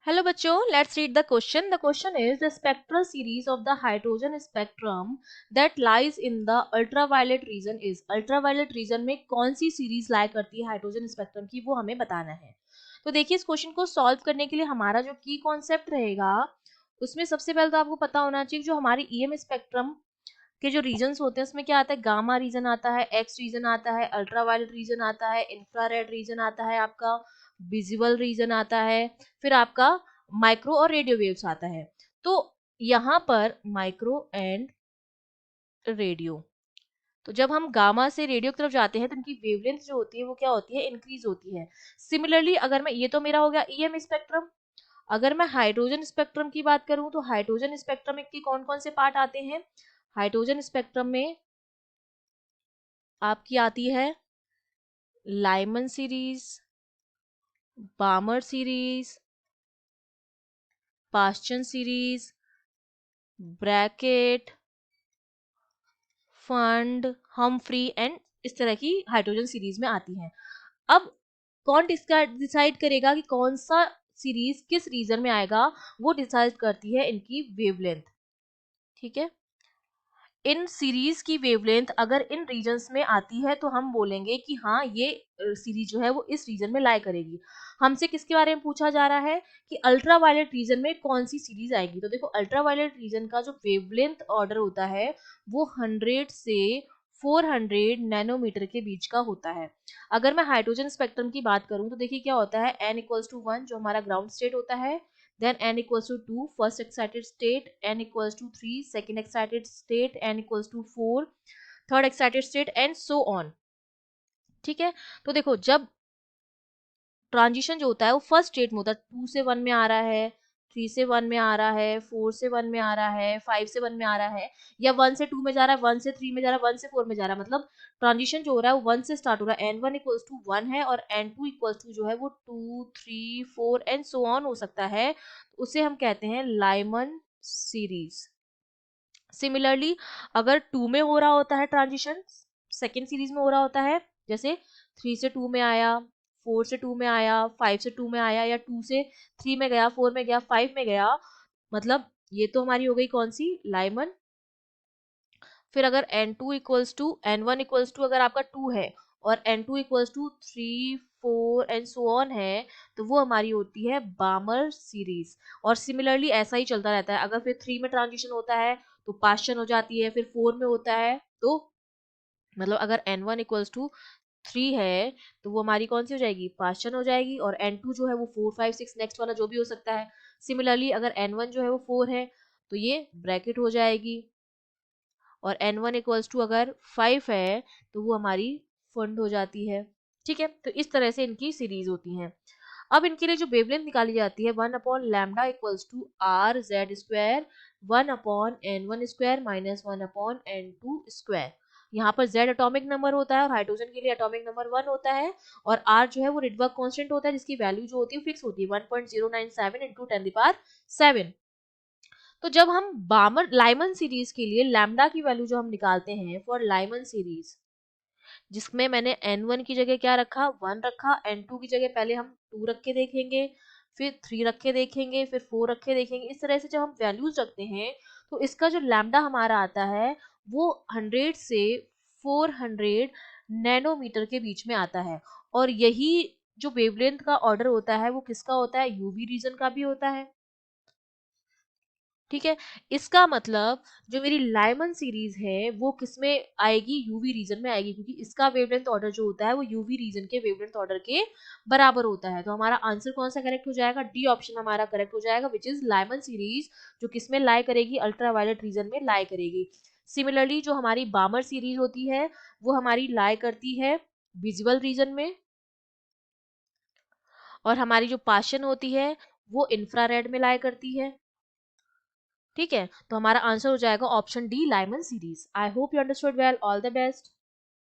Hello बच्चों, let's read the question. The question is the spectral series of the hydrogen spectrum that lies in the ultraviolet region is. Ultraviolet region में कौन सी series लाई करती है hydrogen spectrum की, वो हमें बताना है। तो देखिए, इस क्वेश्चन को सॉल्व करने के लिए हमारा जो की कॉन्सेप्ट रहेगा, उसमें सबसे पहले तो आपको पता होना चाहिए जो हमारी ईएम स्पेक्ट्रम के जो रीजन्स होते हैं उसमें क्या आता है, गामा रीजन आता है, एक्स रीजन आता है, अल्ट्रावायलेट रीजन आता है, इंफ्रारेड रीजन आता है, आपका विजिबल रीजन आता है, फिर आपका माइक्रो और रेडियो वेव्स आता है। तो यहाँ पर माइक्रो एंड रेडियो, तो जब हम गामा से रेडियो की तरफ जाते हैं तो इनकी वेवलेंथ जो होती है वो क्या होती है, इंक्रीज होती है। सिमिलरली अगर मैं, ये तो मेरा हो गया ईएम स्पेक्ट्रम, अगर मैं हाइड्रोजन स्पेक्ट्रम की बात करूं तो हाइड्रोजन स्पेक्ट्रम के कौन कौन से पार्ट आते हैं। हाइड्रोजन स्पेक्ट्रम में आपकी आती है Lyman series, Balmer series, Paschen series, Brackett, Pfund, Humphrey and इस तरह की हाइड्रोजन सीरीज में आती हैं। अब कौन डिसाइड करेगा कि कौन सा सीरीज किस रीजन में आएगा, वो डिसाइड करती है इनकी वेवलेंथ। ठीक है, इन सीरीज की वेवलेंथ अगर इन रीजन्स में आती है तो हम बोलेंगे कि हाँ ये सीरीज जो है वो इस रीजन में लाई करेगी। हमसे किसके बारे में पूछा जा रहा है कि अल्ट्रावायलेट रीजन में कौन सी सीरीज आएगी। तो देखो, अल्ट्रावायलेट रीजन का जो वेवलेंथ ऑर्डर होता है वो 100 से 400 नैनोमीटर के बीच का होता है। अगर मैं हाइड्रोजन स्पेक्ट्रम की बात करूं तो देखिए क्या होता है, n=1 जो हमारा ग्राउंड स्टेट होता है, then n=2 first excited state, n=3 second excited state, n=4 third excited state and so on। ठीक है, तो देखो जब ट्रांजिशन जो होता है वो फर्स्ट स्टेट में होता है, 2 से 1 में आ रहा है, 3 से 1 में आ रहा है, 4 से 1 में आ रहा है, 5 से 1 में आ रहा है, या 1 से 2 में जा रहा है, 1 से 3 में जा रहा है, 1 से 4 में जा रहा है। मतलब ट्रांजिशन जो हो रहा है वो 1 से स्टार्ट हो रहा है, n1=1 है और n2= जो है वो 2 3 4 एंड सो ऑन हो सकता है। उसे हम कहते हैं लाइमन सीरीज। सिमिलरली अगर 2 में हो रहा होता है ट्रांजिशन, सेकेंड सीरीज में हो रहा होता है, जैसे 3 से 2 में आया, 4 से 2 में आया, 5 से 2 में आया, या 2 से 3 में गया, 4 में गया, 5 में गया, मतलब ये तो हमारी हो गई कौन सी, लाइमन। फिर अगर n1 अगर आपका 2 है और n2 3 4 एंड सो ऑन है, तो वो हमारी होती है बामर सीरीज। और सिमिलरली ऐसा ही चलता रहता है, अगर फिर 3 में ट्रांजिशन होता है तो पास्चन हो जाती है, फिर 4 में होता है तो मतलब अगर n1=3 है तो वो हमारी कौन सी हो जाएगी, पास्चन हो जाएगी, और n2 जो है वो 4 5 6 नेक्स्ट वाला जो भी हो सकता है। सिमिलरली अगर n1 जो है वो 4 है तो ये ब्रैकेट हो जाएगी, और n1 अगर 5 है तो वो हमारी फंड हो जाती है। ठीक है, तो इस तरह से इनकी सीरीज होती हैं। अब इनके लिए जो वेवलेंथ निकाली जाती है 1/λ=r/z², 1/n1² माइनस 1/n2²। यहाँ पर z एटॉमिक नंबर होता है और हाइड्रोजन के लिए एटॉमिक नंबर 1 होता है, और r जो है वो रिडबर्ग कांस्टेंट होता है जिसकी वैल्यू जो होती है फिक्स होती है 1.097 × 10⁷। तो जब हम बामर लाइमन सीरीज के लिए लैम्डा की वैल्यू जो हम निकालते हैं फॉर लाइमन सीरीज, जिसमें मैंने n1 की जगह क्या रखा, 1 रखा, n2 की जगह पहले हम 2 रख के देखेंगे, फिर 3 रख के देखेंगे, फिर 4 रख के देखेंगे। इस तरह से जब हम वैल्यूज रखते हैं तो इसका जो लैम्डा हमारा आता है वो 100 से 400 नैनोमीटर के बीच में आता है। और यही जो वेवलेंथ का ऑर्डर होता है वो किसका होता है, यूवी रीजन का भी होता है। ठीक है, इसका मतलब जो मेरी लाइमन सीरीज है वो किसमें आएगी, यूवी रीजन में आएगी, क्योंकि इसका वेवलेंथ ऑर्डर जो होता है वो यूवी रीजन के वेवलेंथ ऑर्डर के बराबर होता है। तो हमारा आंसर कौन सा करेक्ट हो जाएगा, डी ऑप्शन हमारा करेक्ट हो जाएगा, विच इज लाइमन सीरीज, जो किसमें लाई करेगी, अल्ट्रावायलेट रीजन में लाई करेगी। सिमिलरली जो हमारी बामर सीरीज होती है वो हमारी लाई करती है विजिबल रीजन में, और हमारी जो पाशन होती है वो इंफ्रारेड में लाई करती है। ठीक है, तो हमारा आंसर हो जाएगा option D, Lyman series. I hope you understood well, all the best.